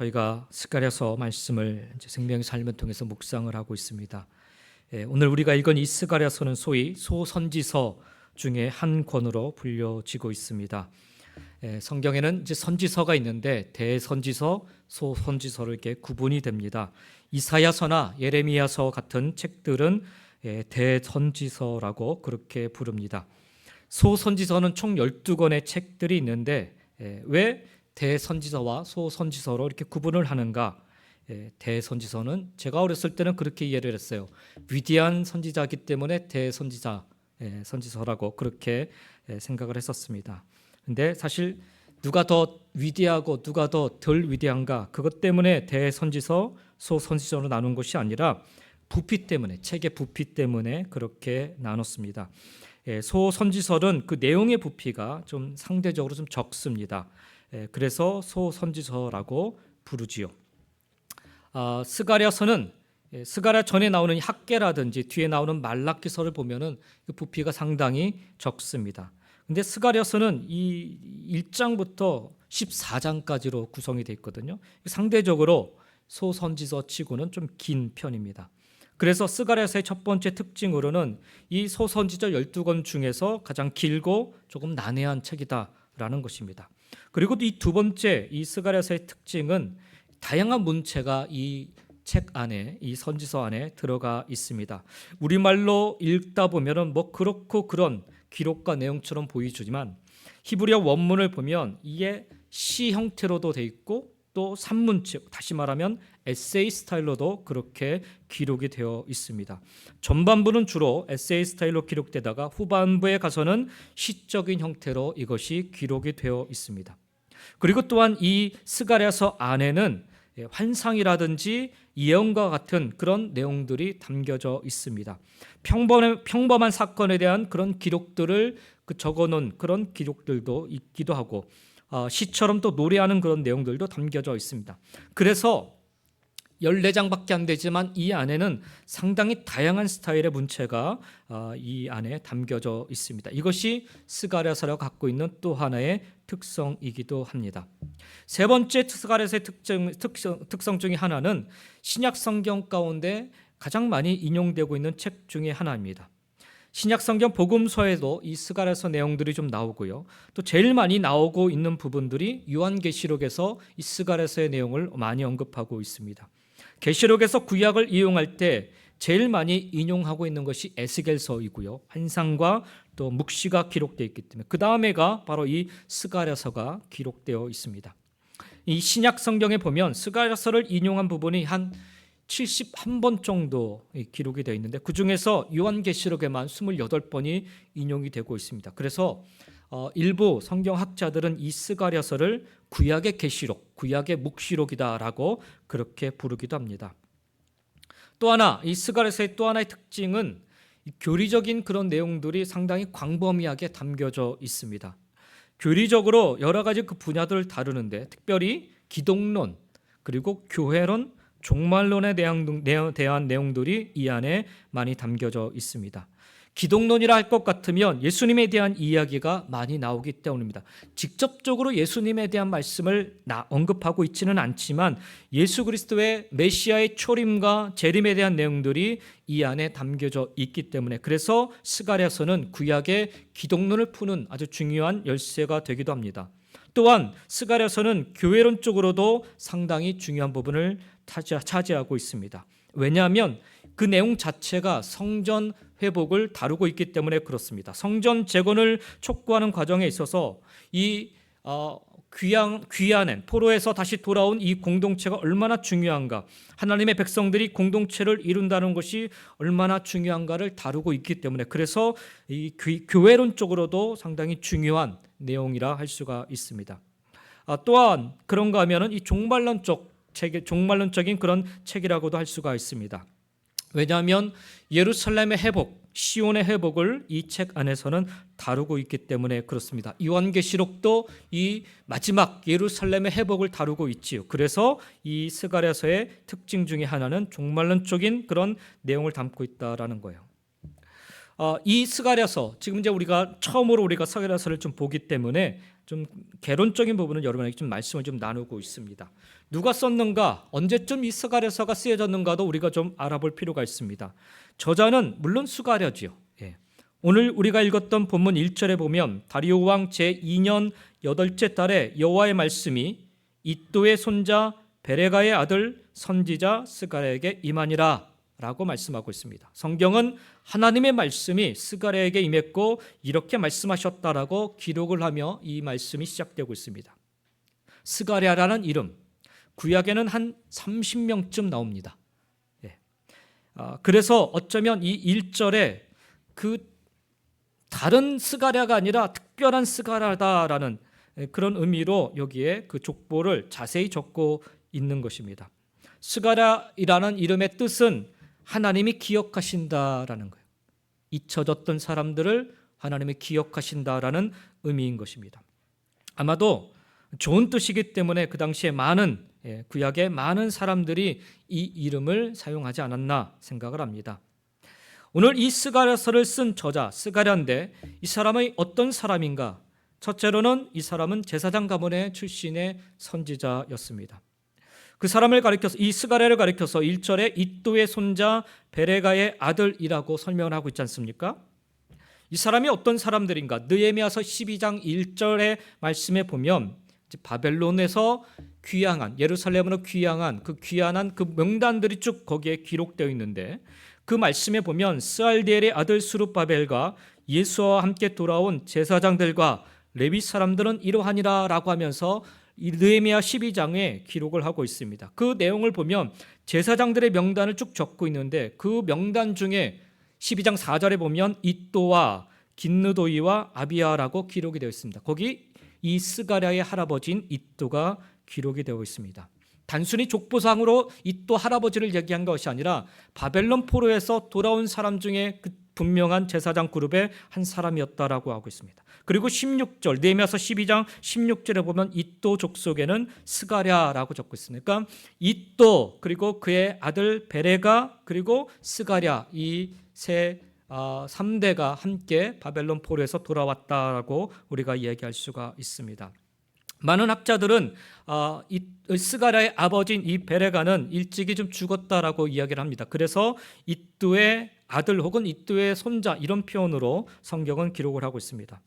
저희가 스가랴서 말씀을 생명의 삶을 통해서 묵상을 하고 있습니다. 오늘 우리가 읽은 이 스가랴서는 소위 소선지서 중에 한 권으로 불려지고 있습니다. 성경에는 이제 선지서가 있는데 대선지서, 소선지서를 이렇게 구분이 됩니다. 이사야서나 예레미야서 같은 책들은 대선지서라고 그렇게 부릅니다. 소선지서는 총 12권의 책들이 있는데 왜 대선지서와 소선지서로 이렇게 구분을 하는가? 대선지서는 제가 어렸을 때는 그렇게 이해를 했어요. 위대한 선지자이기 때문에 대선지자, 선지서라고 그렇게 생각을 했었습니다. 근데 사실 누가 더 위대하고 누가 더 덜 위대한가? 그것 때문에 대선지서, 소선지서로 나눈 것이 아니라 부피 때문에, 책의 부피 때문에 그렇게 나눴습니다. 소선지서는 그 내용의 부피가 좀 상대적으로 좀 적습니다. 그래서 소선지서라고 부르지요. 스가랴서는 스가랴 전에 나오는 학개라든지 뒤에 나오는 말라기서를 보면은 그 부피가 상당히 적습니다. 근데 스가랴서는 이 1장부터 14장까지로 구성이 되어 있거든요. 상대적으로 소선지서 치고는 좀 긴 편입니다. 그래서 스가랴서의 첫 번째 특징으로는 이 소선지서 12권 중에서 가장 길고 조금 난해한 책이다라는 것입니다. 그리고 이 두 번째 이 스가랴서의 특징은 다양한 문체가 이 책 안에, 이 선지서 안에 들어가 있습니다. 우리말로 읽다 보면은 뭐 그렇고 그런 기록과 내용처럼 보이지만 히브리어 원문을 보면 이게 시 형태로도 돼 있고 또 산문체, 다시 말하면 에세이 스타일로도 그렇게 기록이 되어 있습니다. 전반부는 주로 에세이 스타일로 기록되다가 후반부에 가서는 시적인 형태로 이것이 기록이 되어 있습니다. 그리고 또한 이 스가랴서 안에는 환상이라든지 예언과 같은 그런 내용들이 담겨져 있습니다. 평범한 사건에 대한 그런 기록들을 적어놓은 그런 기록들도 있기도 하고 시처럼 또 노래하는 그런 내용들도 담겨져 있습니다. 그래서 14장밖에 안 되지만 이 안에는 상당히 다양한 스타일의 문체가 이 안에 담겨져 있습니다. 이것이 스가랴서가 갖고 있는 또 하나의 특성이기도 합니다. 세 번째 스가랴서의 특성 중에 하나는 신약 성경 가운데 가장 많이 인용되고 있는 책 중에 하나입니다. 신약 성경 복음서에도 이 스가랴서 내용들이 좀 나오고요. 또 제일 많이 나오고 있는 부분들이 요한계시록에서 이 스가랴서의 내용을 많이 언급하고 있습니다. 계시록에서 구약을 이용할 때 제일 많이 인용하고 있는 것이 에스겔서이고요. 환상과 또 묵시가 기록되어 있기 때문에 그 다음에가 바로 이 스가랴서가 기록되어 있습니다. 이 신약 성경에 보면 스가랴서를 인용한 부분이 한 71번 정도 기록이 되어 있는데 그중에서 요한계시록에만 28번이 인용이 되고 있습니다. 그래서 일부 성경학자들은 이 스가랴서를 구약의 계시록, 구약의 묵시록이다라고 그렇게 부르기도 합니다. 또 하나, 이 스가랴서의 또 하나의 특징은 교리적인 그런 내용들이 상당히 광범위하게 담겨져 있습니다. 교리적으로 여러 가지 그 분야들을 다루는데 특별히 기독론 그리고 교회론, 종말론에 대한 내용들이 이 안에 많이 담겨져 있습니다. 기독론이라 할 것 같으면 예수님에 대한 이야기가 많이 나오기 때문입니다. 직접적으로 예수님에 대한 말씀을 언급하고 있지는 않지만 예수 그리스도의 메시아의 초림과 재림에 대한 내용들이 이 안에 담겨져 있기 때문에 그래서 스가랴서는 구약의 기독론을 푸는 아주 중요한 열쇠가 되기도 합니다. 또한 스가랴서는 교회론 쪽으로도 상당히 중요한 부분을 차지하고 있습니다. 왜냐하면 그 내용 자체가 성전 회복을 다루고 있기 때문에 그렇습니다. 성전 재건을 촉구하는 과정에 있어서 이 귀환한 포로에서 다시 돌아온 이 공동체가 얼마나 중요한가, 하나님의 백성들이 공동체를 이룬다는 것이 얼마나 중요한가를 다루고 있기 때문에 그래서 이 교회론 쪽으로도 상당히 중요한 내용이라 할 수가 있습니다. 또한 그런가 하면은 이 종말론적인 그런 책이라고도 할 수가 있습니다. 왜냐하면 예루살렘의 회복, 시온의 회복을 이 책 안에서는 다루고 있기 때문에 그렇습니다. 요한계시록도 이 마지막 예루살렘의 회복을 다루고 있지요. 그래서 이 스가랴서의 특징 중에 하나는 종말론적인 그런 내용을 담고 있다라는 거예요. 이 스가랴서 지금 이제 우리가 처음으로 우리가 스가랴서를 좀 보기 때문에 좀 개론적인 부분은 여러분에게 좀 말씀을 좀 나누고 있습니다. 누가 썼는가, 언제쯤 이 스가랴서가 쓰여졌는가도 우리가 좀 알아볼 필요가 있습니다. 저자는 물론 스가랴지요. 예. 오늘 우리가 읽었던 본문 1절에 보면 다리오 왕 제2년 8째 달에 여호와의 말씀이 이또의 손자 베레가의 아들 선지자 스가랴에게 임하니라 라고 말씀하고 있습니다. 성경은 하나님의 말씀이 스가랴에게 임했고 이렇게 말씀하셨다라고 기록을 하며 이 말씀이 시작되고 있습니다. 스가랴라는 이름, 구약에는 한 30명쯤 나옵니다. 예. 그래서 어쩌면 이 1절에 그 다른 스가랴가 아니라 특별한 스가랴다라는 그런 의미로 여기에 그 족보를 자세히 적고 있는 것입니다. 스가랴이라는 이름의 뜻은 하나님이 기억하신다라는 거예요. 잊혀졌던 사람들을 하나님이 기억하신다라는 의미인 것입니다. 아마도 좋은 뜻이기 때문에 그 당시에 많은 구약의 많은 사람들이 이 이름을 사용하지 않았나 생각을 합니다. 오늘 이 스가랴서를 쓴 저자 스가랴인데 이 사람이 어떤 사람인가? 첫째로는 이 사람은 제사장 가문의 출신의 선지자였습니다. 그 사람을 가리켜서 이 스가랴를 가리켜서 1절에 이또의 손자 베레가의 아들이라고 설명을 하고 있지 않습니까? 이 사람이 어떤 사람들인가? 느헤미야서 12장 1절의 말씀에 보면 바벨론에서 귀향한 예루살렘으로 귀향한 그 귀환한 그 명단들이 쭉 거기에 기록되어 있는데 그 말씀에 보면 스알디엘의 아들 스룹바벨과 예수와 함께 돌아온 제사장들과 레위 사람들은 이러하니라라고 하면서 이 느헤미야 12장에 기록을 하고 있습니다. 그 내용을 보면 제사장들의 명단을 쭉 적고 있는데 그 명단 중에 12장 4절에 보면 이또와 긴느도이와 아비야라고 기록이 되어 있습니다. 거기 이 스가랴의 할아버지인 이또가 기록이 되어 있습니다. 단순히 족보상으로 이또 할아버지를 얘기한 것이 아니라 바벨론 포로에서 돌아온 사람 중에 그 분명한 제사장 그룹의 한 사람이었다라고 하고 있습니다. 그리고 16절 느헤미야서 12장 16절에 보면 이또 족속에는 스가랴라고 적고 있습니다. 그러니까 이또 그리고 그의 아들 베레가 그리고 스가랴 이 세 3대가 함께 바벨론 포로에서 돌아왔다라고 우리가 이야기할 수가 있습니다. 많은 학자들은 이 스가랴의 아버지인 이 베레가는 일찍이 좀 죽었다라고 이야기를 합니다. 그래서 이또의 아들 혹은 이또의 손자 이런 표현으로 성경은 기록을 하고 있습니다.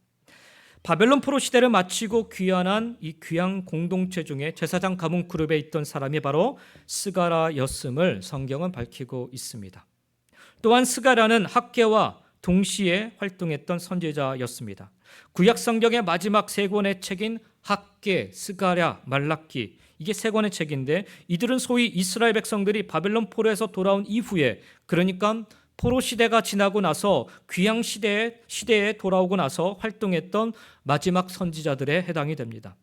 바벨론 포로 시대를 마치고 귀환한 이 귀향 공동체 중에 제사장 가문 그룹에 있던 사람이 바로 스가랴였음을 성경은 밝히고 있습니다. 또한 스가랴는 학개와 동시에 활동했던 선지자였습니다. 구약 성경의 마지막 세 권의 책인 학개, 스가랴, 말라기 이게 세 권의 책인데 이들은 소위 이스라엘 백성들이 바벨론 포로에서 돌아온 이후에 그러니까 포로 시대가 지나고 나서 귀향 시대에 돌아오고 나서 활동했던 마지막 선지자들에 해당이 됩니다.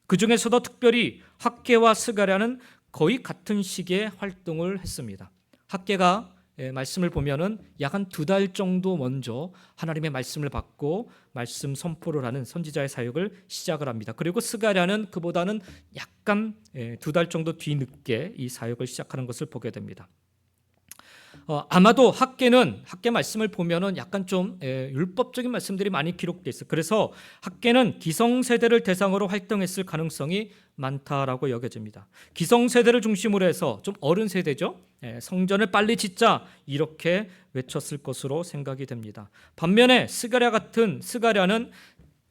그 중에서도 특별히 학개와 스가랴는 거의 같은 시기에 활동을 했습니다. 학개가 말씀을 보면은 약 한 2달 정도 먼저 하나님의 말씀을 받고 말씀 선포를 하는 선지자의 사역을 시작을 합니다. 그리고 스가랴는 그보다는 약간 2달 정도 뒤늦게 이 사역을 시작하는 것을 보게 됩니다. 아마도 학개 말씀을 보면은 약간 좀 율법적인 말씀들이 많이 기록되어 있어요. 그래서 학개는 기성세대를 대상으로 활동했을 가능성이 많다라고 여겨집니다. 기성세대를 중심으로 해서 좀 어른 세대죠. 성전을 빨리 짓자 이렇게 외쳤을 것으로 생각이 됩니다. 반면에 스가랴는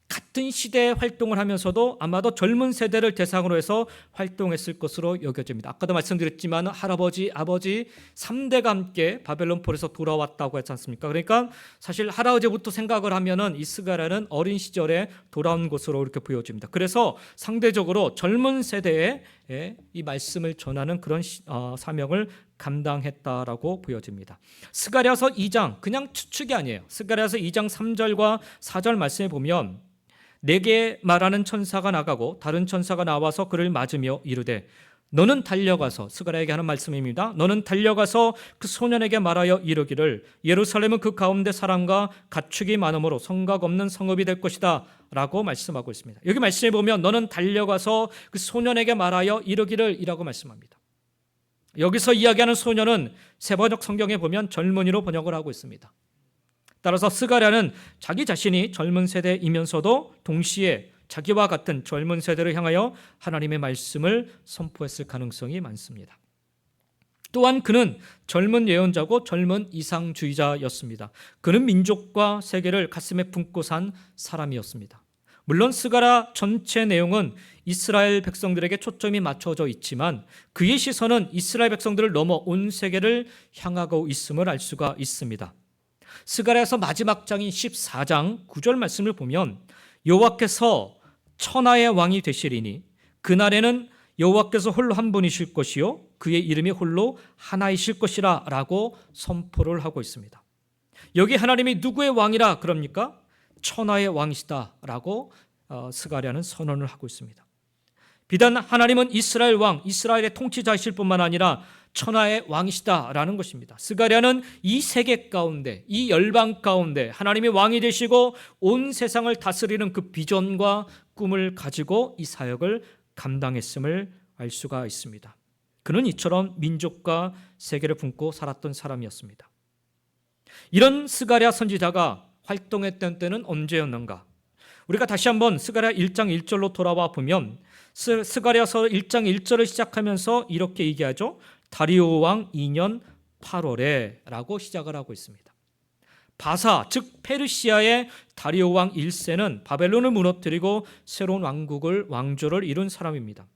같은 시대에 활동을 하면서도 아마도 젊은 세대를 대상으로 해서 활동했을 것으로 여겨집니다. 아까도 말씀드렸지만 할아버지, 아버지 3대가 함께 바벨론 포로에서 돌아왔다고 했지 않습니까? 그러니까 사실 할아버지부터 생각을 하면은 이 스가랴는 어린 시절에 돌아온 것으로 이렇게 보여집니다. 그래서 상대적으로 젊은 세대에 이 말씀을 전하는 그런 사명을 감당했다라고 보여집니다. 스가랴서 2장 그냥 추측이 아니에요. 스가랴서 2장 3절과 4절 말씀에 보면 내게 말하는 천사가 나가고 다른 천사가 나와서 그를 맞으며 이르되 너는 달려가서 스가랴에게 하는 말씀입니다. 너는 달려가서 그 소년에게 말하여 이르기를 예루살렘은 그 가운데 사람과 가축이 많으므로 성곽 없는 성읍이 될 것이다 라고 말씀하고 있습니다. 여기 말씀에 보면 너는 달려가서 그 소년에게 말하여 이르기를 이라고 말씀합니다. 여기서 이야기하는 소년은 세번역 성경에 보면 젊은이로 번역을 하고 있습니다. 따라서 스가랴는 자기 자신이 젊은 세대이면서도 동시에 자기와 같은 젊은 세대를 향하여 하나님의 말씀을 선포했을 가능성이 많습니다. 또한 그는 젊은 예언자고 젊은 이상주의자였습니다. 그는 민족과 세계를 가슴에 품고 산 사람이었습니다. 물론 스가랴 전체 내용은 이스라엘 백성들에게 초점이 맞춰져 있지만 그의 시선은 이스라엘 백성들을 넘어 온 세계를 향하고 있음을 알 수가 있습니다. 스가랴서 마지막 장인 14장 9절 말씀을 보면 여호와께서 천하의 왕이 되시리니 그날에는 여호와께서 홀로 한 분이실 것이요 그의 이름이 홀로 하나이실 것이라 라고 선포를 하고 있습니다. 여기 하나님이 누구의 왕이라 그럽니까? 천하의 왕이시다 라고 스가랴는 선언을 하고 있습니다. 비단 하나님은 이스라엘 왕, 이스라엘의 통치자이실 뿐만 아니라 천하의 왕이시다라는 것입니다. 스가랴는 이 세계 가운데, 이 열방 가운데 하나님이 왕이 되시고 온 세상을 다스리는 그 비전과 꿈을 가지고 이 사역을 감당했음을 알 수가 있습니다. 그는 이처럼 민족과 세계를 품고 살았던 사람이었습니다. 이런 스가랴 선지자가 활동했던 때는 언제였는가? 우리가 다시 한번 스가랴 1장 1절로 돌아와 보면 스가랴서 1장 1절을 시작하면서 이렇게 얘기하죠. 다리오 왕 2년 8월에 라고 시작을 하고 있습니다. 바사, 즉 페르시아의 다리오 왕 1세는 바벨론을 무너뜨리고 새로운 왕조를 이룬 사람입니다.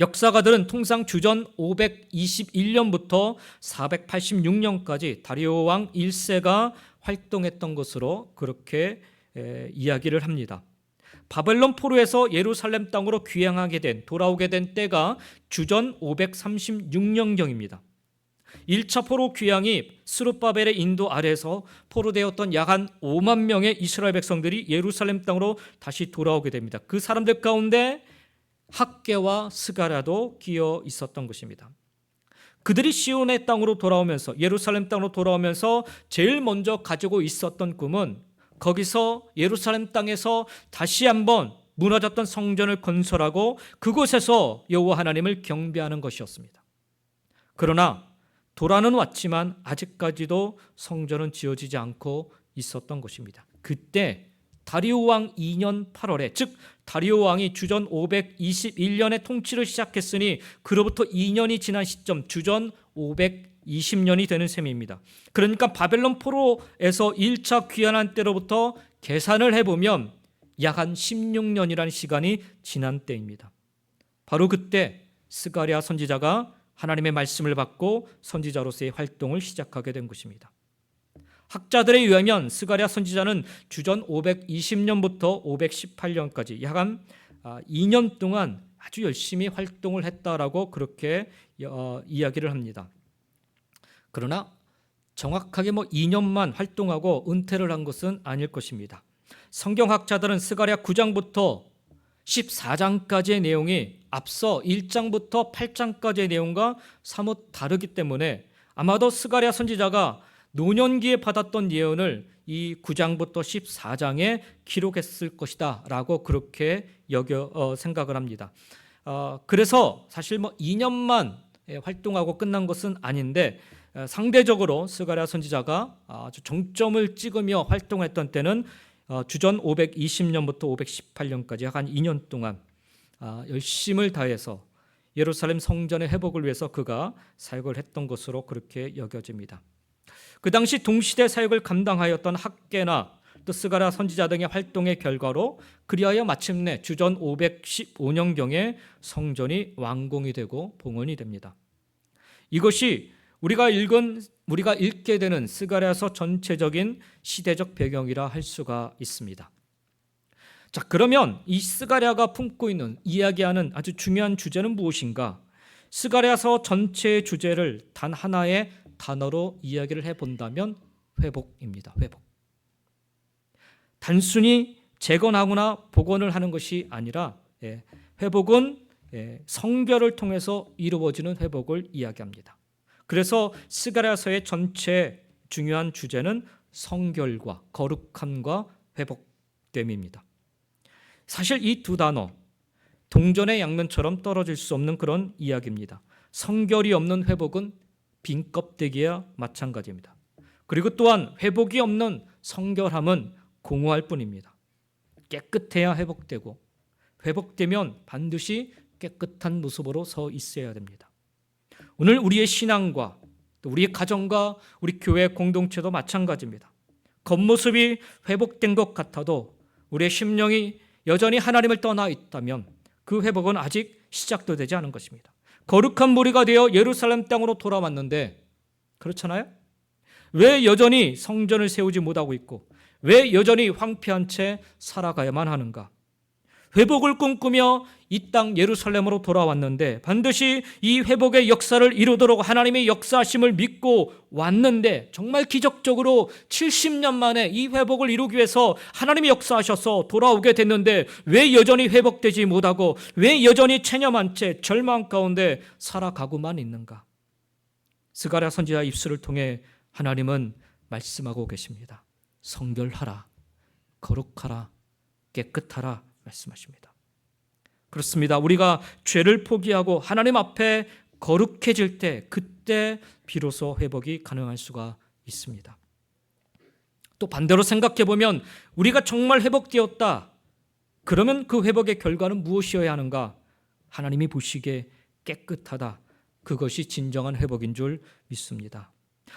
역사가들은 통상 주전 521년부터 486년까지 다리오 왕 1세가 활동했던 것으로 그렇게 이야기를 합니다. 바벨론 포로에서 예루살렘 땅으로 돌아오게 된 때가 주전 536년경입니다. 1차 포로 귀향이 스룹바벨의 인도 아래에서 포로되었던 약 한 5만 명의 이스라엘 백성들이 예루살렘 땅으로 다시 돌아오게 됩니다. 그 사람들 가운데 학개와 스가랴도 끼어 있었던 것입니다. 그들이 시온의 땅으로 돌아오면서 예루살렘 땅으로 돌아오면서 제일 먼저 가지고 있었던 꿈은 거기서 예루살렘 땅에서 다시 한번 무너졌던 성전을 건설하고 그곳에서 여호와 하나님을 경배하는 것이었습니다. 그러나 도라는 왔지만 아직까지도 성전은 지어지지 않고 있었던 것입니다. 그때 다리오 왕 2년 8월에 즉 다리오 왕이 주전 521년에 통치를 시작했으니 그로부터 2년이 지난 시점 주전 520년이 되는 셈입니다. 그러니까 바벨론 포로에서 1차 귀환한 때로부터 계산을 해보면 약 한 16년이라는 시간이 지난 때입니다. 바로 그때 스가랴 선지자가 하나님의 말씀을 받고 선지자로서의 활동을 시작하게 된 것입니다. 학자들에 의하면 스가랴 선지자는 주전 520년부터 518년까지 약 한 2년 동안 아주 열심히 활동을 했다라고 그렇게 이야기를 합니다. 그러나 정확하게 2년만 활동하고 은퇴를 한 것은 아닐 것입니다. 성경학자들은 스가랴 9장부터 14장까지의 내용이 앞서 1장부터 8장까지의 내용과 사뭇 다르기 때문에 아마도 스가랴 선지자가 노년기에 받았던 예언을 이 9장부터 14장에 기록했을 것이다 라고 그렇게 생각을 합니다. 그래서 사실 2년만 활동하고 끝난 것은 아닌데 상대적으로 스가랴 선지자가 아주 정점을 찍으며 활동했던 때는 주전 520년부터 518년까지 약 한 2년 동안 열심을 다해서 예루살렘 성전의 회복을 위해서 그가 사역을 했던 것으로 그렇게 여겨집니다. 그 당시 동시대 사역을 감당하였던 학개나 또 스가랴 선지자 등의 활동의 결과로 그리하여 마침내 주전 515년경에 성전이 완공이 되고 봉헌이 됩니다. 이것이 우리가 읽게 되는 스가랴서 전체적인 시대적 배경이라 할 수가 있습니다. 자, 그러면 이 스가랴가 품고 있는 이야기하는 아주 중요한 주제는 무엇인가? 스가랴서 전체의 주제를 단 하나의 단어로 이야기를 해본다면 회복입니다. 회복. 단순히 재건하거나 복원을 하는 것이 아니라 회복은 성결을 통해서 이루어지는 회복을 이야기합니다. 그래서 스가랴서의 전체 중요한 주제는 성결과 거룩함과 회복됨입니다. 사실 이 두 단어 동전의 양면처럼 떨어질 수 없는 그런 이야기입니다. 성결이 없는 회복은 빈 껍데기와 마찬가지입니다. 그리고 또한 회복이 없는 성결함은 공허할 뿐입니다. 깨끗해야 회복되고 회복되면 반드시 깨끗한 모습으로 서 있어야 됩니다. 오늘 우리의 신앙과 또 우리의 가정과 우리 교회 공동체도 마찬가지입니다. 겉모습이 회복된 것 같아도 우리의 심령이 여전히 하나님을 떠나 있다면 그 회복은 아직 시작도 되지 않은 것입니다. 거룩한 무리가 되어 예루살렘 땅으로 돌아왔는데 그렇잖아요? 왜 여전히 성전을 세우지 못하고 있고 왜 여전히 황폐한 채 살아가야만 하는가? 회복을 꿈꾸며 이 땅 예루살렘으로 돌아왔는데 반드시 이 회복의 역사를 이루도록 하나님의 역사하심을 믿고 왔는데 정말 기적적으로 70년 만에 이 회복을 이루기 위해서 하나님이 역사하셔서 돌아오게 됐는데 왜 여전히 회복되지 못하고 왜 여전히 체념한 채 절망 가운데 살아가고만 있는가? 스가랴 선지자 입술을 통해 하나님은 말씀하고 계십니다. 성결하라, 거룩하라, 깨끗하라 말씀하십니다. 그렇습니다. 우리가 죄를 포기하고 하나님 앞에 거룩해질 때 그때 비로소 회복이 가능할 수가 있습니다. 또 반대로 생각해 보면 우리가 정말 회복되었다. 그러면 그 회복의 결과는 무엇이어야 하는가? 하나님이 보시기에 깨끗하다. 그것이 진정한 회복인 줄 믿습니다.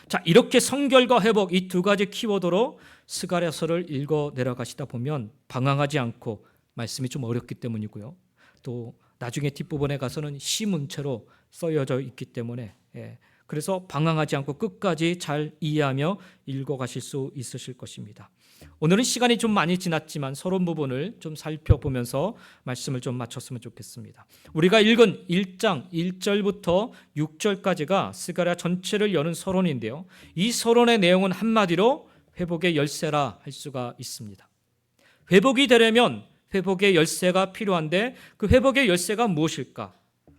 자, 이렇게 성결과 회복 이 두 가지 키워드로 스가랴서를 읽어 내려가시다 보면 방황하지 않고 말씀이 좀 어렵기 때문이고요. 또 나중에 뒷부분에 가서는 시문체로 써여져 있기 때문에 그래서 방황하지 않고 끝까지 잘 이해하며 읽어가실 수 있으실 것입니다. 오늘은 시간이 좀 많이 지났지만 서론 부분을 좀 살펴보면서 말씀을 좀 마쳤으면 좋겠습니다. 우리가 읽은 1장 1절부터 6절까지가 스가랴 전체를 여는 서론인데요. 이 서론의 내용은 한마디로 회복의 열쇠라 할 수가 있습니다. 회복이 되려면 회복의 열쇠가 필요한데 그 회복의 열쇠가 무엇일까?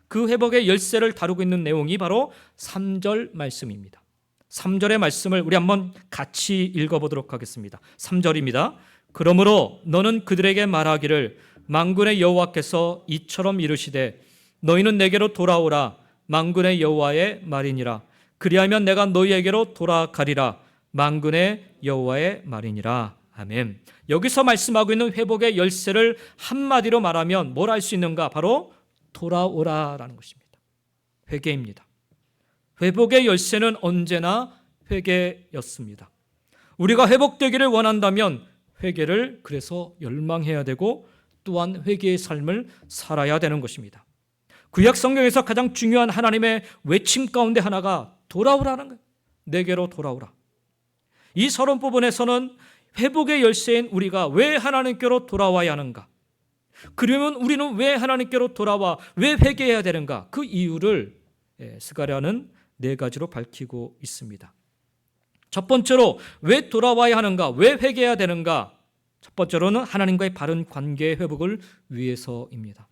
그 회복의 열쇠를 다루고 있는 내용이 바로 3절 말씀입니다. 3절의 말씀을 우리 한번 같이 읽어보도록 하겠습니다. 3절입니다. 그러므로 너는 그들에게 말하기를 만군의 여호와께서 이처럼 이르시되 너희는 내게로 돌아오라 만군의 여호와의 말이니라. 그리하면 내가 너희에게로 돌아가리라 만군의 여호와의 말이니라. 아멘. 여기서 말씀하고 있는 회복의 열쇠를 한마디로 말하면 뭘 할 수 있는가? 바로 돌아오라라는 것입니다. 회개입니다. 회복의 열쇠는 언제나 회개였습니다. 우리가 회복되기를 원한다면 회개를 그래서 열망해야 되고 또한 회개의 삶을 살아야 되는 것입니다. 구약 성경에서 가장 중요한 하나님의 외침 가운데 하나가 돌아오라는 거예요. 내게로 돌아오라. 이 서론 부분에서는 회복의 열쇠인 우리가 왜 하나님께로 돌아와야 하는가? 그러면 우리는 왜 하나님께로 돌아와 왜 회개해야 되는가? 그 이유를 스가랴는 4가지로 밝히고 있습니다. 첫 번째로 왜 돌아와야 하는가? 왜 회개해야 되는가? 첫 번째로는 하나님과의 바른 관계의 회복을 위해서입니다.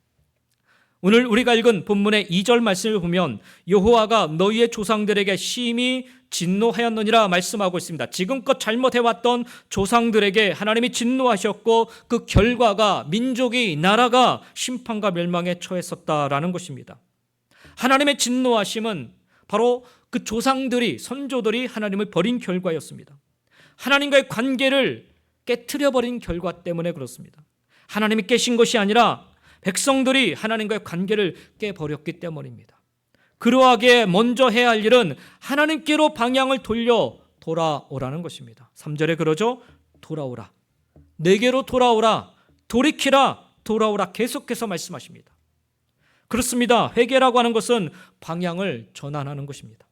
오늘 우리가 읽은 본문의 2절 말씀을 보면 여호와가 너희의 조상들에게 심히 진노하였느니라 말씀하고 있습니다. 지금껏 잘못해왔던 조상들에게 하나님이 진노하셨고 그 결과가 민족이 나라가 심판과 멸망에 처했었다라는 것입니다. 하나님의 진노하심은 바로 그 조상들이 선조들이 하나님을 버린 결과였습니다. 하나님과의 관계를 깨트려버린 결과 때문에 그렇습니다. 하나님이 깨신 것이 아니라 백성들이 하나님과의 관계를 깨버렸기 때문입니다. 그러하기에 먼저 해야 할 일은 하나님께로 방향을 돌려 돌아오라는 것입니다. 3절에 그러죠. 돌아오라. 내게로 돌아오라. 돌이키라. 돌아오라. 계속해서 말씀하십니다. 그렇습니다. 회개라고 하는 것은 방향을 전환하는 것입니다.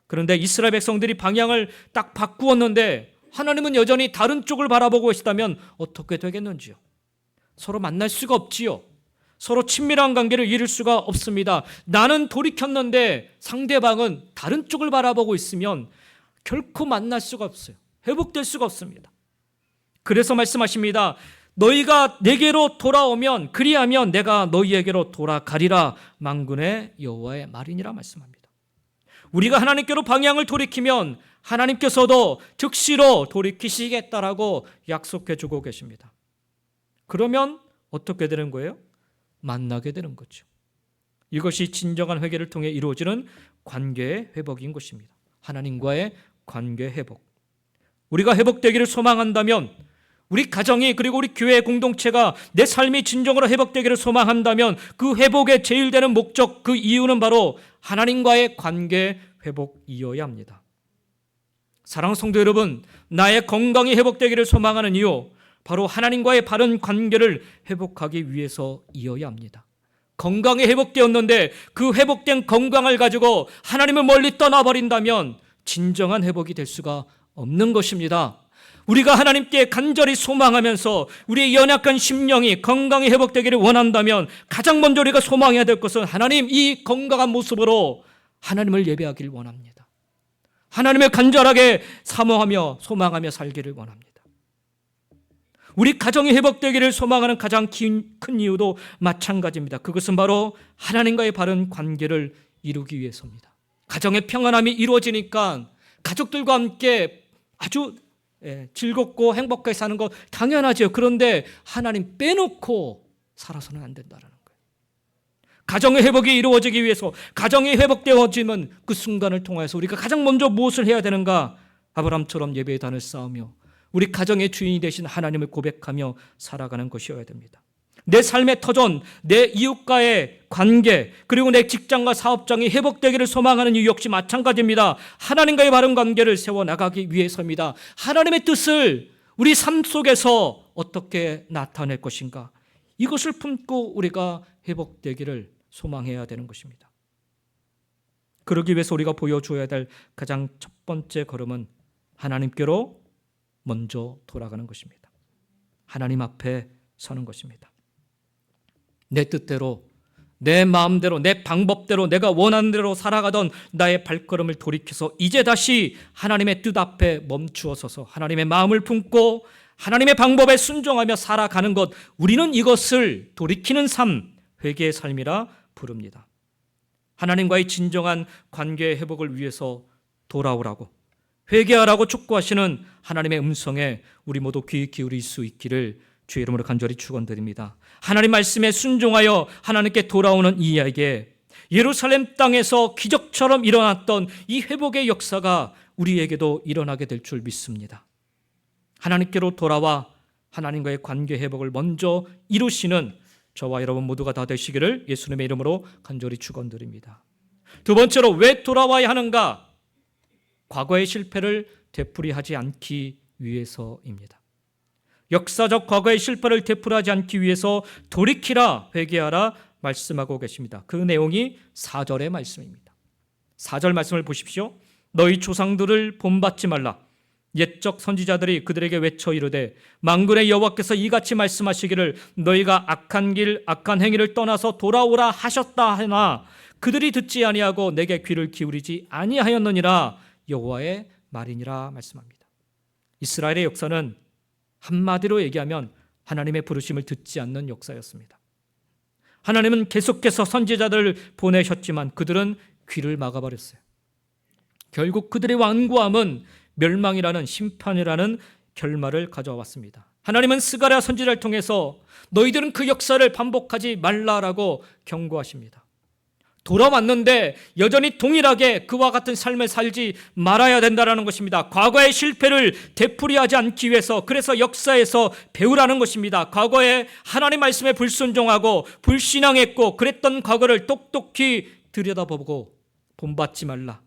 그런데 이스라엘 백성들이 방향을 딱 바꾸었는데 하나님은 여전히 다른 쪽을 바라보고 계시다면 어떻게 되겠는지요? 서로 만날 수가 없지요. 서로 친밀한 관계를 이룰 수가 없습니다. 나는 돌이켰는데 상대방은 다른 쪽을 바라보고 있으면 결코 만날 수가 없어요. 회복될 수가 없습니다. 그래서 말씀하십니다. 너희가 내게로 돌아오면 그리하면 내가 너희에게로 돌아가리라 만군의 여호와의 말이니라 말씀합니다. 우리가 하나님께로 방향을 돌이키면 하나님께서도 즉시로 돌이키시겠다라고 약속해 주고 계십니다. 그러면 어떻게 되는 거예요? 만나게 되는 거죠. 이것이 진정한 회개를 통해 이루어지는 관계의 회복인 것입니다. 하나님과의 관계 회복. 우리가 회복되기를 소망한다면, 우리 가정이 그리고 우리 교회 공동체가 내 삶이 진정으로 회복되기를 소망한다면 그 회복의 제일 되는 목적, 그 이유는 바로 하나님과의 관계 회복이어야 합니다. 사랑하는 성도 여러분, 나의 건강이 회복되기를 소망하는 이유, 바로 하나님과의 바른 관계를 회복하기 위해서이어야 합니다. 건강이 회복되었는데 그 회복된 건강을 가지고 하나님을 멀리 떠나버린다면 진정한 회복이 될 수가 없는 것입니다. 우리가 하나님께 간절히 소망하면서 우리의 연약한 심령이 건강히 회복되기를 원한다면 가장 먼저 우리가 소망해야 될 것은 하나님, 이 건강한 모습으로 하나님을 예배하기를 원합니다. 하나님을 간절하게 사모하며 소망하며 살기를 원합니다. 우리 가정이 회복되기를 소망하는 가장 큰 이유도 마찬가지입니다. 그것은 바로 하나님과의 바른 관계를 이루기 위해서입니다. 가정의 평안함이 이루어지니까 가족들과 함께 아주 즐겁고 행복하게 사는 거 당연하죠. 그런데 하나님 빼놓고 살아서는 안 된다는 거예요. 가정의 회복이 이루어지기 위해서, 가정이 회복되어지면 그 순간을 통해서 우리가 가장 먼저 무엇을 해야 되는가? 아브라함처럼 예배의 단을 쌓으며 우리 가정의 주인이 되신 하나님을 고백하며 살아가는 것이어야 됩니다. 내 삶의 터전, 내 이웃과의 관계, 그리고 내 직장과 사업장이 회복되기를 소망하는 이유 역시 마찬가지입니다. 하나님과의 바른 관계를 세워나가기 위해서입니다. 하나님의 뜻을 우리 삶 속에서 어떻게 나타낼 것인가, 이것을 품고 우리가 회복되기를 소망해야 되는 것입니다. 그러기 위해서 우리가 보여줘야 될 가장 첫 번째 걸음은 하나님께로 먼저 돌아가는 것입니다. 하나님 앞에 서는 것입니다. 내 뜻대로, 내 마음대로, 내 방법대로, 내가 원하는 대로 살아가던 나의 발걸음을 돌이켜서 이제 다시 하나님의 뜻 앞에 멈추어 서서 하나님의 마음을 품고 하나님의 방법에 순종하며 살아가는 것, 우리는 이것을 돌이키는 삶, 회개의 삶이라 부릅니다. 하나님과의 진정한 관계의 회복을 위해서 돌아오라고, 회개하라고 촉구하시는 하나님의 음성에 우리 모두 귀 기울일 수 있기를 주의 이름으로 간절히 축원드립니다. 하나님 말씀에 순종하여 하나님께 돌아오는 이에게 예루살렘 땅에서 기적처럼 일어났던 이 회복의 역사가 우리에게도 일어나게 될 줄 믿습니다. 하나님께로 돌아와 하나님과의 관계 회복을 먼저 이루시는 저와 여러분 모두가 다 되시기를 예수님의 이름으로 간절히 축원드립니다. 두 번째로, 왜 돌아와야 하는가? 과거의 실패를 되풀이하지 않기 위해서입니다. 역사적 과거의 실패를 되풀이하지 않기 위해서 돌이키라, 회개하라 말씀하고 계십니다. 그 내용이 4절의 말씀입니다. 4절 말씀을 보십시오. 너희 조상들을 본받지 말라. 옛적 선지자들이 그들에게 외쳐 이르되 만군의 여호와께서 이같이 말씀하시기를 너희가 악한 길 악한 행위를 떠나서 돌아오라 하셨다 하나 그들이 듣지 아니하고 내게 귀를 기울이지 아니하였느니라. 여호와의 말이니라 말씀합니다. 이스라엘의 역사는 한마디로 얘기하면 하나님의 부르심을 듣지 않는 역사였습니다. 하나님은 계속해서 선지자들을 보내셨지만 그들은 귀를 막아버렸어요. 결국 그들의 완고함은 멸망이라는, 심판이라는 결말을 가져왔습니다. 하나님은 스가랴 선지자를 통해서 너희들은 그 역사를 반복하지 말라라고 경고하십니다. 돌아왔는데 여전히 동일하게 그와 같은 삶을 살지 말아야 된다는 것입니다. 과거의 실패를 되풀이하지 않기 위해서, 그래서 역사에서 배우라는 것입니다. 과거에 하나님 말씀에 불순종하고 불신앙했고 그랬던 과거를 똑똑히 들여다보고 본받지 말라.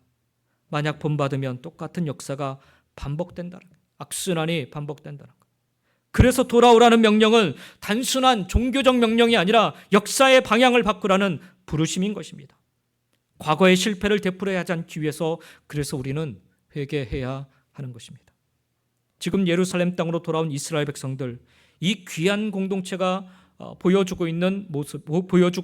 만약 본받으면 똑같은 역사가 반복된다는 거예요. 악순환이 반복된다는 거예요. 그래서 돌아오라는 명령은 단순한 종교적 명령이 아니라 역사의 방향을 바꾸라는 부르심인 것입니다. 과거의 실패를 되풀이하지 않기 위해서 그래서 우리는 회개해야 하는 것입니다. 지금 예루살렘 땅으로 돌아온 이스라엘 백성들, 이 귀한 공동체가 보여주고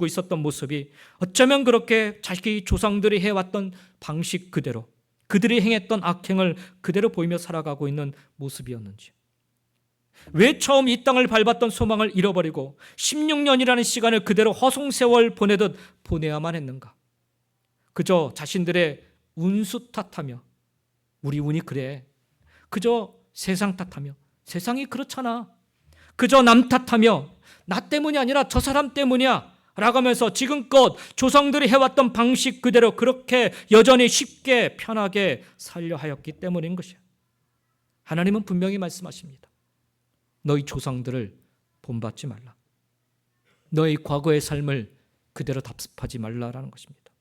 있었던 모습이 어쩌면 그렇게 자기 조상들이 해왔던 방식 그대로, 그들이 행했던 악행을 그대로 보이며 살아가고 있는 모습이었는지, 왜 처음 이 땅을 밟았던 소망을 잃어버리고 16년이라는 시간을 그대로 허송세월 보내듯 보내야만 했는가? 그저 자신들의 운수 탓하며 우리 운이 그래, 그저 세상 탓하며 세상이 그렇잖아, 그저 남 탓하며 나 때문이 아니라 저 사람 때문이야 라고 하면서 지금껏 조상들이 해왔던 방식 그대로 그렇게 여전히 쉽게 편하게 살려 하였기 때문인 것이에요. 하나님은 분명히 말씀하십니다. 너희 조상들을 본받지 말라. 너희 과거의 삶을 그대로 답습하지 말라라는 것입니다.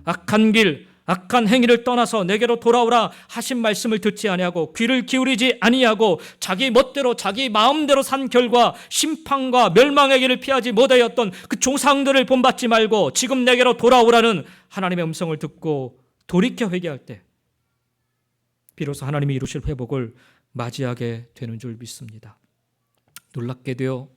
악한 길, 악한 행위를 떠나서 내게로 돌아오라 하신 말씀을 듣지 아니하고 귀를 기울이지 아니하고 자기 멋대로 자기 마음대로 산 결과 심판과 멸망의 길을 피하지 못하였던 그 조상들을 본받지 말고 지금 내게로 돌아오라는 하나님의 음성을 듣고 돌이켜 회개할 때 비로소 하나님이 이루실 회복을 맞이하게 되는 줄 믿습니다. 놀랍게도요,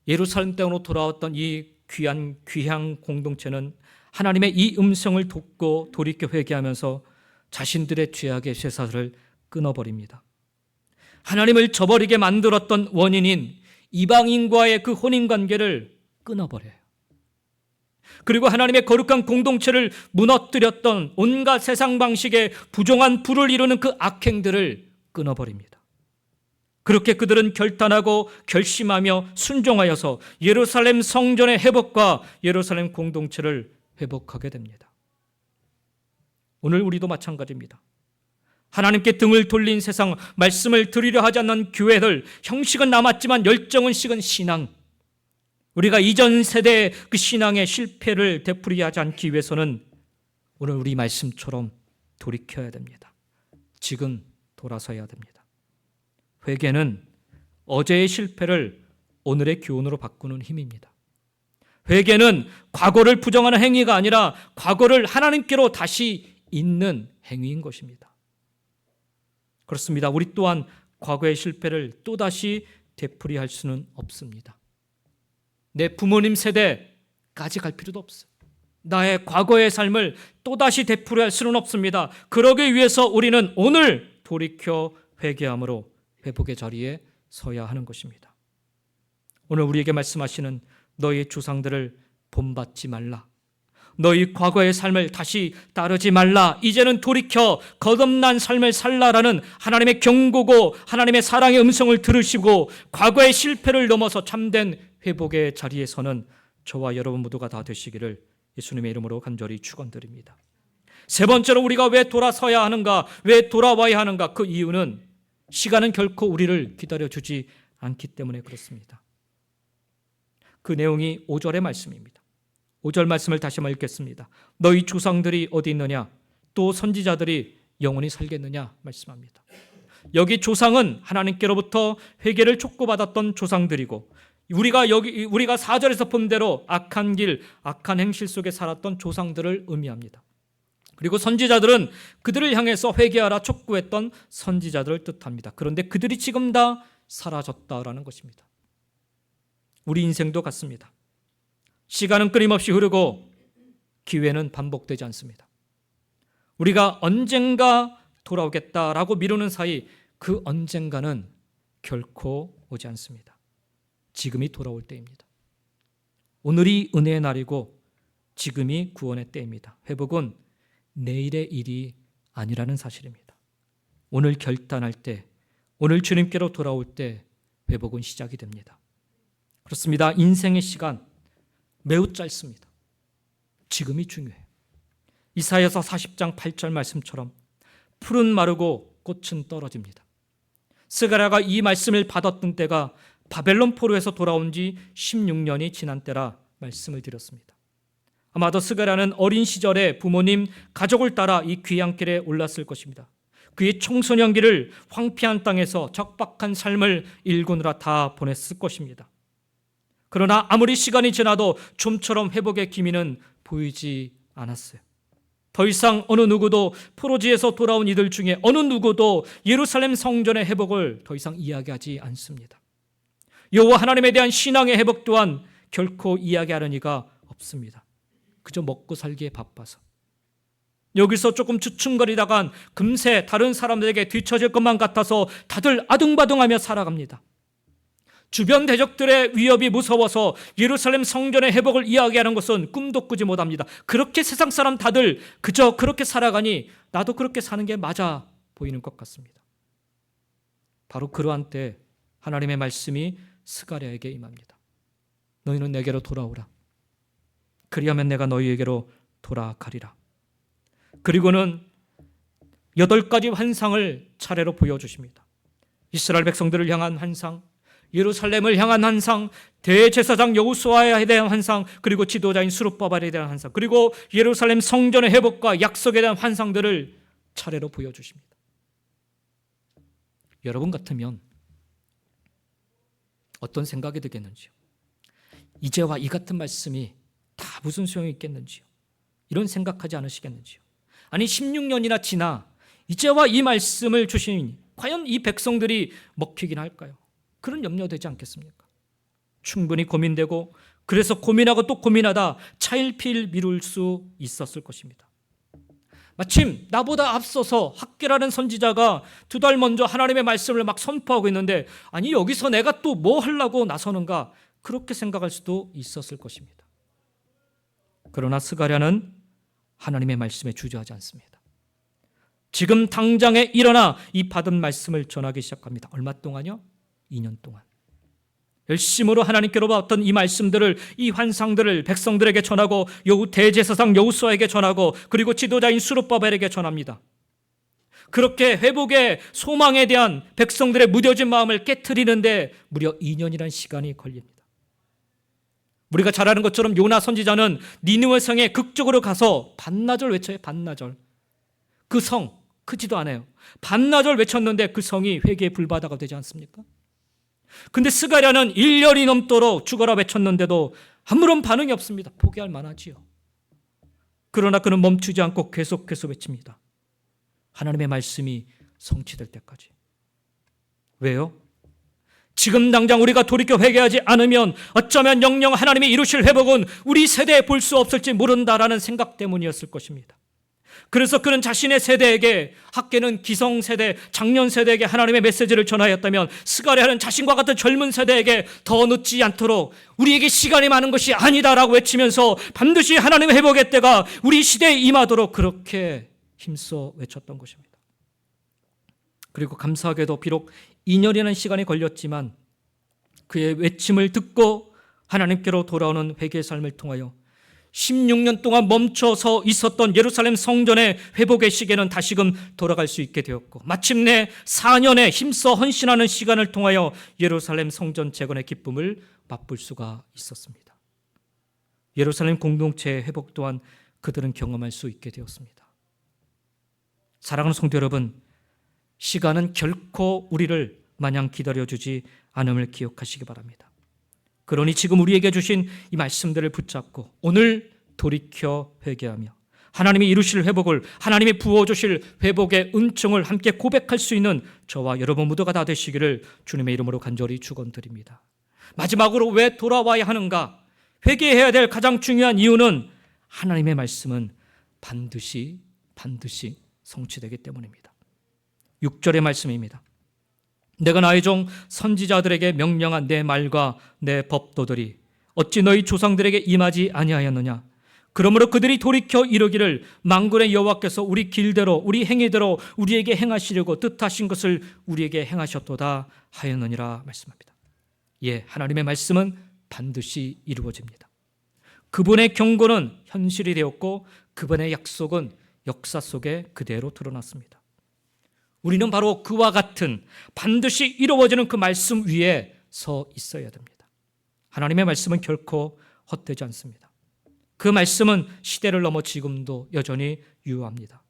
예루살렘 땅으로 돌아왔던 이 귀한 공동체는 하나님의 이 음성을 듣고 돌이켜 회개하면서 자신들의 죄악의 쇠사슬을 끊어버립니다. 하나님을 저버리게 만들었던 원인인 이방인과의 그 혼인관계를 끊어버려요. 그리고 하나님의 거룩한 공동체를 무너뜨렸던 온갖 세상 방식의 부정한 불을 이루는 그 악행들을 끊어버립니다. 그렇게 그들은 결단하고 결심하며 순종하여서 예루살렘 성전의 회복과 예루살렘 공동체를 회복하게 됩니다. 오늘 우리도 마찬가지입니다. 하나님께 등을 돌린 세상, 말씀을 들으려 하지 않는 교회들, 형식은 남았지만 열정은 식은 신앙, 우리가 이전 세대의 그 신앙의 실패를 되풀이하지 않기 위해서는 오늘 우리 말씀처럼 돌이켜야 됩니다. 지금 돌아서야 됩니다. 회개는 어제의 실패를 오늘의 교훈으로 바꾸는 힘입니다. 회개는 과거를 부정하는 행위가 아니라 과거를 하나님께로 다시 잇는 행위인 것입니다. 그렇습니다. 우리 또한 과거의 실패를 또다시 되풀이할 수는 없습니다. 내 부모님 세대까지 갈 필요도 없어요. 나의 과거의 삶을 또다시 되풀이할 수는 없습니다. 그러기 위해서 우리는 오늘 돌이켜 회개함으로 회복의 자리에 서야 하는 것입니다. 오늘 우리에게 말씀하시는 너희 조상들을 본받지 말라. 너희 과거의 삶을 다시 따르지 말라. 이제는 돌이켜 거듭난 삶을 살라라는 하나님의 경고고 하나님의 사랑의 음성을 들으시고 과거의 실패를 넘어서 참된 회복의 자리에서는 저와 여러분 모두가 다 되시기를 예수님의 이름으로 간절히 축원드립니다. 세 번째로 우리가 왜 돌아서야 하는가? 왜 돌아와야 하는가? 그 이유는 시간은 결코 우리를 기다려주지 않기 때문에 그렇습니다. 그 내용이 5절의 말씀입니다. 5절 말씀을 다시 한번 읽겠습니다. 너희 조상들이 어디 있느냐? 또 선지자들이 영원히 살겠느냐? 말씀합니다. 여기 조상은 하나님께로부터 회개를 촉구받았던 조상들이고 우리가 4절에서 본 대로 악한 길, 악한 행실 속에 살았던 조상들을 의미합니다. 그리고 선지자들은 그들을 향해서 회개하라 촉구했던 선지자들을 뜻합니다. 그런데 그들이 지금 다 사라졌다라는 것입니다. 우리 인생도 같습니다. 시간은 끊임없이 흐르고 기회는 반복되지 않습니다. 우리가 언젠가 돌아오겠다라고 미루는 사이 그 언젠가는 결코 오지 않습니다. 지금이 돌아올 때입니다. 오늘이 은혜의 날이고 지금이 구원의 때입니다. 회복은 내일의 일이 아니라는 사실입니다. 오늘 결단할 때, 오늘 주님께로 돌아올 때 회복은 시작이 됩니다. 그렇습니다. 인생의 시간 매우 짧습니다. 지금이 중요해요. 이사야서 40장 8절 말씀처럼 풀은 마르고 꽃은 떨어집니다. 스가랴가 이 말씀을 받았던 때가 바벨론 포로에서 돌아온 지 16년이 지난 때라 말씀을 드렸습니다. 아마도 스가랴는 어린 시절에 부모님, 가족을 따라 이 귀한 길에 올랐을 것입니다. 그의 청소년기를 황폐한 땅에서 적박한 삶을 일구느라 다 보냈을 것입니다. 그러나 아무리 시간이 지나도 좀처럼 회복의 기미는 보이지 않았어요. 더 이상 어느 누구도 포로지에서 돌아온 이들 중에 어느 누구도 예루살렘 성전의 회복을 더 이상 이야기하지 않습니다. 여호와 하나님에 대한 신앙의 회복 또한 결코 이야기하는 이가 없습니다. 그저 먹고 살기에 바빠서 여기서 조금 주춤거리다간 금세 다른 사람들에게 뒤처질 것만 같아서 다들 아둥바둥하며 살아갑니다. 주변 대적들의 위협이 무서워서 예루살렘 성전의 회복을 이야기하는 것은 꿈도 꾸지 못합니다. 그렇게 세상 사람 다들 그저 그렇게 살아가니 나도 그렇게 사는 게 맞아 보이는 것 같습니다. 바로 그러한 때 하나님의 말씀이 스가랴에게 임합니다. 너희는 내게로 돌아오라. 그리하면 내가 너희에게로 돌아가리라. 그리고는 8가지 환상을 차례로 보여주십니다. 이스라엘 백성들을 향한 환상, 예루살렘을 향한 환상, 대제사장 여호수아에 대한 환상, 그리고 지도자인 스룹바벨에 대한 환상, 그리고 예루살렘 성전의 회복과 약속에 대한 환상들을 차례로 보여주십니다. 여러분 같으면 어떤 생각이 들겠는지요? 이제와 이 같은 말씀이 다 무슨 소용이 있겠는지요? 이런 생각하지 않으시겠는지요? 아니 16년이나 지나 이제와 이 말씀을 주시니 과연 이 백성들이 먹히긴 할까요? 그런 염려되지 않겠습니까? 충분히 고민되고 그래서 고민하고 또 고민하다 차일피일 미룰 수 있었을 것입니다. 마침 나보다 앞서서 학개라는 선지자가 2달 먼저 하나님의 말씀을 막 선포하고 있는데 아니 여기서 내가 또 뭐 하려고 나서는가 그렇게 생각할 수도 있었을 것입니다. 그러나 스가랴는 하나님의 말씀에 주저하지 않습니다. 지금 당장에 일어나 이 받은 말씀을 전하기 시작합니다. 얼마 동안요? 2년 동안. 열심으로 하나님께로 받았던 이 말씀들을, 이 환상들을 백성들에게 전하고 대제사장 여호수아에게 전하고 그리고 지도자인 스룹바벨에게 전합니다. 그렇게 회복의 소망에 대한 백성들의 무뎌진 마음을 깨트리는데 무려 2년이라는 시간이 걸립니다. 우리가 잘 아는 것처럼 요나 선지자는 니느웨 성에 극적으로 가서 반나절 외쳐요. 반나절. 그 성 크지도 않아요. 반나절 외쳤는데 그 성이 회개의 불바다가 되지 않습니까? 근데 스가랴는 1년이 넘도록 죽어라 외쳤는데도 아무런 반응이 없습니다. 포기할 만하지요. 그러나 그는 멈추지 않고 계속해서 외칩니다. 하나님의 말씀이 성취될 때까지. 왜요? 지금 당장 우리가 돌이켜 회개하지 않으면 어쩌면 영영 하나님이 이루실 회복은 우리 세대에 볼 수 없을지 모른다라는 생각 때문이었을 것입니다. 그래서 그는 자신의 세대에게, 학개는 기성세대, 장년세대에게 하나님의 메시지를 전하였다면 스가랴는 자신과 같은 젊은 세대에게 더 늦지 않도록 우리에게 시간이 많은 것이 아니다라고 외치면서 반드시 하나님의 회복의 때가 우리 시대에 임하도록 그렇게 힘써 외쳤던 것입니다. 그리고 감사하게도 비록 2년이라는 시간이 걸렸지만 그의 외침을 듣고 하나님께로 돌아오는 회개의 삶을 통하여 16년 동안 멈춰서 있었던 예루살렘 성전의 회복의 시계는 다시금 돌아갈 수 있게 되었고 마침내 4년의 힘써 헌신하는 시간을 통하여 예루살렘 성전 재건의 기쁨을 맛볼 수가 있었습니다. 예루살렘 공동체의 회복 또한 그들은 경험할 수 있게 되었습니다. 사랑하는 성도 여러분, 시간은 결코 우리를 마냥 기다려주지 않음을 기억하시기 바랍니다. 그러니 지금 우리에게 주신 이 말씀들을 붙잡고 오늘 돌이켜 회개하며 하나님이 이루실 회복을, 하나님이 부어주실 회복의 은총을 함께 고백할 수 있는 저와 여러분 모두가 다 되시기를 주님의 이름으로 간절히 축원드립니다. 마지막으로 왜 돌아와야 하는가? 회개해야 될 가장 중요한 이유는 하나님의 말씀은 반드시 성취되기 때문입니다. 6절의 말씀입니다. 내가 나의 종 선지자들에게 명령한 내 말과 내 법도들이 어찌 너희 조상들에게 임하지 아니하였느냐? 그러므로 그들이 돌이켜 이르기를 만군의 여호와께서 우리 길대로 우리 행위대로 우리에게 행하시려고 뜻하신 것을 우리에게 행하셨도다 하였느니라 말씀합니다. 예, 하나님의 말씀은 반드시 이루어집니다. 그분의 경고는 현실이 되었고 그분의 약속은 역사 속에 그대로 드러났습니다. 우리는 바로 그와 같은 반드시 이루어지는 그 말씀 위에 서 있어야 됩니다. 하나님의 말씀은 결코 헛되지 않습니다. 그 말씀은 시대를 넘어 지금도 여전히 유효합니다.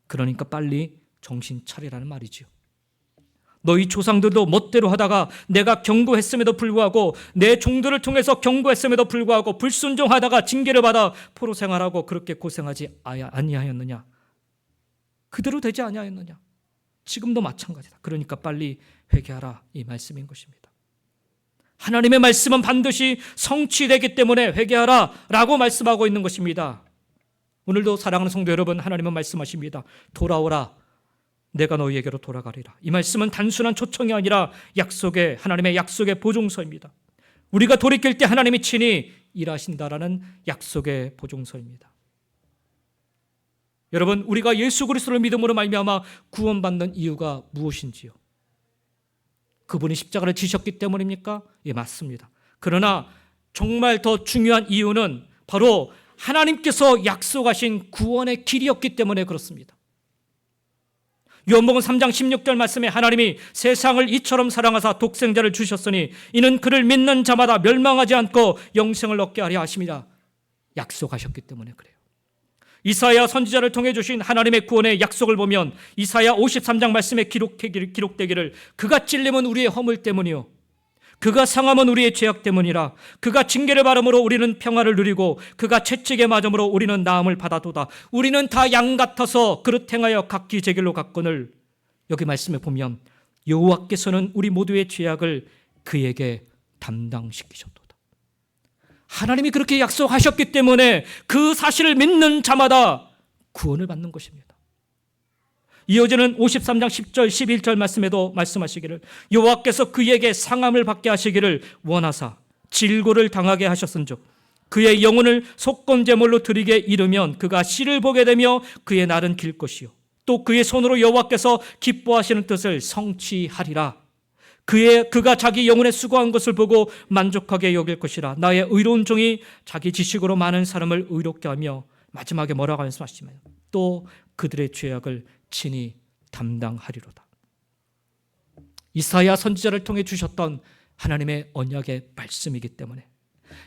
그러니까 빨리 정신 차리라는 말이지요. 너희 조상들도 멋대로 하다가 내가 경고했음에도 불구하고 내 종들을 통해서 경고했음에도 불구하고 불순종하다가 징계를 받아 포로 생활하고 그렇게 고생하지 아니하였느냐? 그대로 되지 아니하였느냐? 지금도 마찬가지다. 그러니까 빨리 회개하라 이 말씀인 것입니다. 하나님의 말씀은 반드시 성취되기 때문에 회개하라 라고 말씀하고 있는 것입니다. 오늘도 사랑하는 성도 여러분, 하나님은 말씀하십니다. 돌아오라. 내가 너희에게로 돌아가리라. 이 말씀은 단순한 초청이 아니라 하나님의 약속의 보증서입니다. 우리가 돌이킬 때 하나님이 친히 일하신다라는 약속의 보증서입니다. 여러분, 우리가 예수 그리스도를 믿음으로 말미암아 구원받는 이유가 무엇인지요? 그분이 십자가를 지셨기 때문입니까? 예, 맞습니다. 그러나 정말 더 중요한 이유는 바로 하나님께서 약속하신 구원의 길이었기 때문에 그렇습니다. 요한복음 3장 16절 말씀에 하나님이 세상을 이처럼 사랑하사 독생자를 주셨으니 이는 그를 믿는 자마다 멸망하지 않고 영생을 얻게 하려 하심이라 약속하셨기 때문에 그래요. 이사야 선지자를 통해 주신 하나님의 구원의 약속을 보면 이사야 53장 말씀에 기록되기를 그가 찔림은 우리의 허물 때문이요 그가 상함은 우리의 죄악 때문이라 그가 징계를 받음으로 우리는 평화를 누리고 그가 채찍에 맞음으로 우리는 나음을 받아도다. 우리는 다 양 같아서 그릇 행하여 각기 제 길로 갔거늘. 여기 말씀에 보면 여호와께서는 우리 모두의 죄악을 그에게 담당시키셨도다. 하나님이 그렇게 약속하셨기 때문에 그 사실을 믿는 자마다 구원을 받는 것입니다. 이어지는 53장 10절 11절 말씀에도 말씀하시기를 여호와께서 그에게 상함을 받게 하시기를 원하사 질고를 당하게 하셨은즉 그의 영혼을 속건제물로 드리게 이르면 그가 씨를 보게 되며 그의 날은 길 것이요 또 그의 손으로 여호와께서 기뻐하시는 뜻을 성취하리라. 그가 자기 영혼에 수고한 것을 보고 만족하게 여길 것이라. 나의 의로운 종이 자기 지식으로 많은 사람을 의롭게 하며 마지막에 뭐라고 말씀하시면 또 그들의 죄악을 친히 담당하리로다. 이사야 선지자를 통해 주셨던 하나님의 언약의 말씀이기 때문에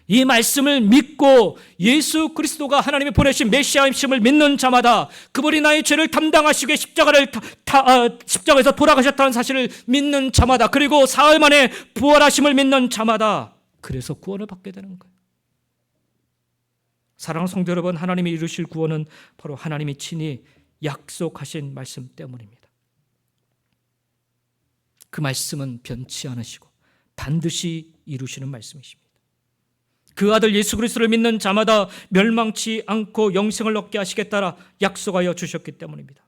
이 말씀을 믿고 예수 그리스도가 하나님이 보내신 메시아임심을 믿는 자마다 그분이 나의 죄를 담당하시게 십자가에서 돌아가셨다는 사실을 믿는 자마다 그리고 사흘 만에 부활하심을 믿는 자마다 그래서 구원을 받게 되는 거예요. 사랑하는 성도 여러분, 하나님이 이루실 구원은 바로 하나님이 친히 약속하신 말씀 때문입니다. 그 말씀은 변치 않으시고 반드시 이루시는 말씀이십니다. 그 아들 예수 그리스도를 믿는 자마다 멸망치 않고 영생을 얻게 하시겠다라 약속하여 주셨기 때문입니다.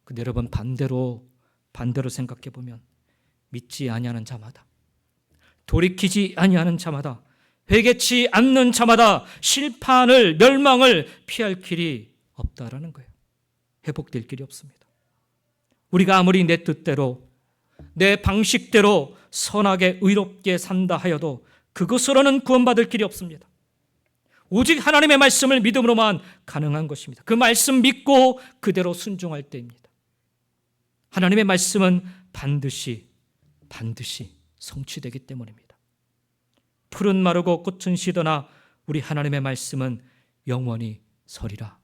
근데 여러분 반대로 생각해 보면 믿지 아니하는 자마다 돌이키지 아니하는 자마다 회개치 않는 자마다 심판을 멸망을 피할 길이 없다라는 거예요. 회복될 길이 없습니다. 우리가 아무리 내 뜻대로 내 방식대로 선하게 의롭게 산다 하여도 그것으로는 구원받을 길이 없습니다. 오직 하나님의 말씀을 믿음으로만 가능한 것입니다. 그 말씀 믿고 그대로 순종할 때입니다. 하나님의 말씀은 반드시 성취되기 때문입니다. 풀은 마르고 꽃은 시드나 우리 하나님의 말씀은 영원히 서리라.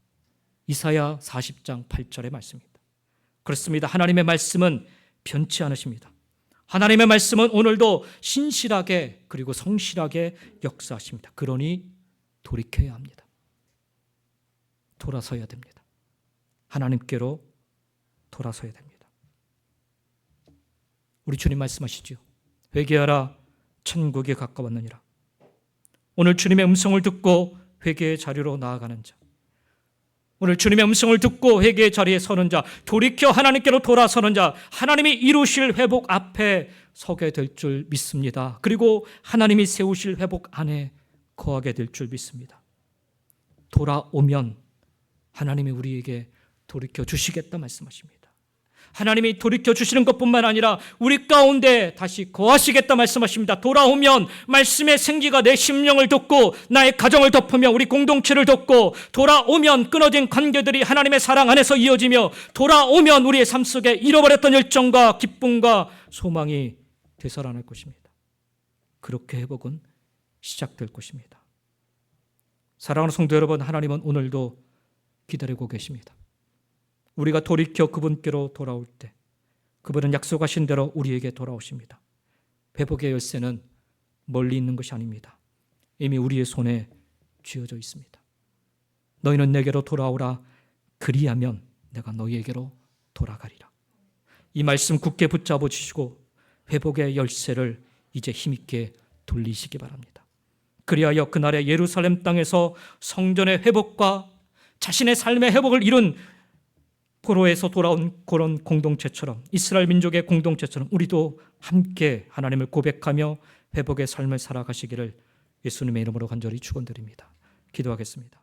이사야 40장 8절의 말씀입니다. 그렇습니다. 하나님의 말씀은 변치 않으십니다. 하나님의 말씀은 오늘도 신실하게 그리고 성실하게 역사하십니다. 그러니 돌이켜야 합니다. 돌아서야 됩니다. 하나님께로 돌아서야 됩니다. 우리 주님 말씀하시죠. 회개하라 천국이 가까웠느니라. 오늘 주님의 음성을 듣고 회개의 자리로 나아가는 자, 오늘 주님의 음성을 듣고 회개의 자리에 서는 자, 돌이켜 하나님께로 돌아서는 자, 하나님이 이루실 회복 앞에 서게 될 줄 믿습니다. 그리고 하나님이 세우실 회복 안에 거하게 될 줄 믿습니다. 돌아오면 하나님이 우리에게 돌이켜 주시겠다 말씀하십니다. 하나님이 돌이켜 주시는 것뿐만 아니라 우리 가운데 다시 거하시겠다 말씀하십니다. 돌아오면 말씀의 생기가 내 심령을 덮고 나의 가정을 덮으며 우리 공동체를 덮고, 돌아오면 끊어진 관계들이 하나님의 사랑 안에서 이어지며, 돌아오면 우리의 삶 속에 잃어버렸던 열정과 기쁨과 소망이 되살아날 것입니다. 그렇게 회복은 시작될 것입니다. 사랑하는 성도 여러분, 하나님은 오늘도 기다리고 계십니다. 우리가 돌이켜 그분께로 돌아올 때 그분은 약속하신 대로 우리에게 돌아오십니다. 회복의 열쇠는 멀리 있는 것이 아닙니다. 이미 우리의 손에 쥐어져 있습니다. 너희는 내게로 돌아오라. 그리하면 내가 너희에게로 돌아가리라. 이 말씀 굳게 붙잡아 주시고 회복의 열쇠를 이제 힘있게 돌리시기 바랍니다. 그리하여 그날의 예루살렘 땅에서 성전의 회복과 자신의 삶의 회복을 이룬 포로에서 돌아온 그런 공동체처럼, 이스라엘 민족의 공동체처럼 우리도 함께 하나님을 고백하며 회복의 삶을 살아가시기를 예수님의 이름으로 간절히 축원드립니다. 기도하겠습니다.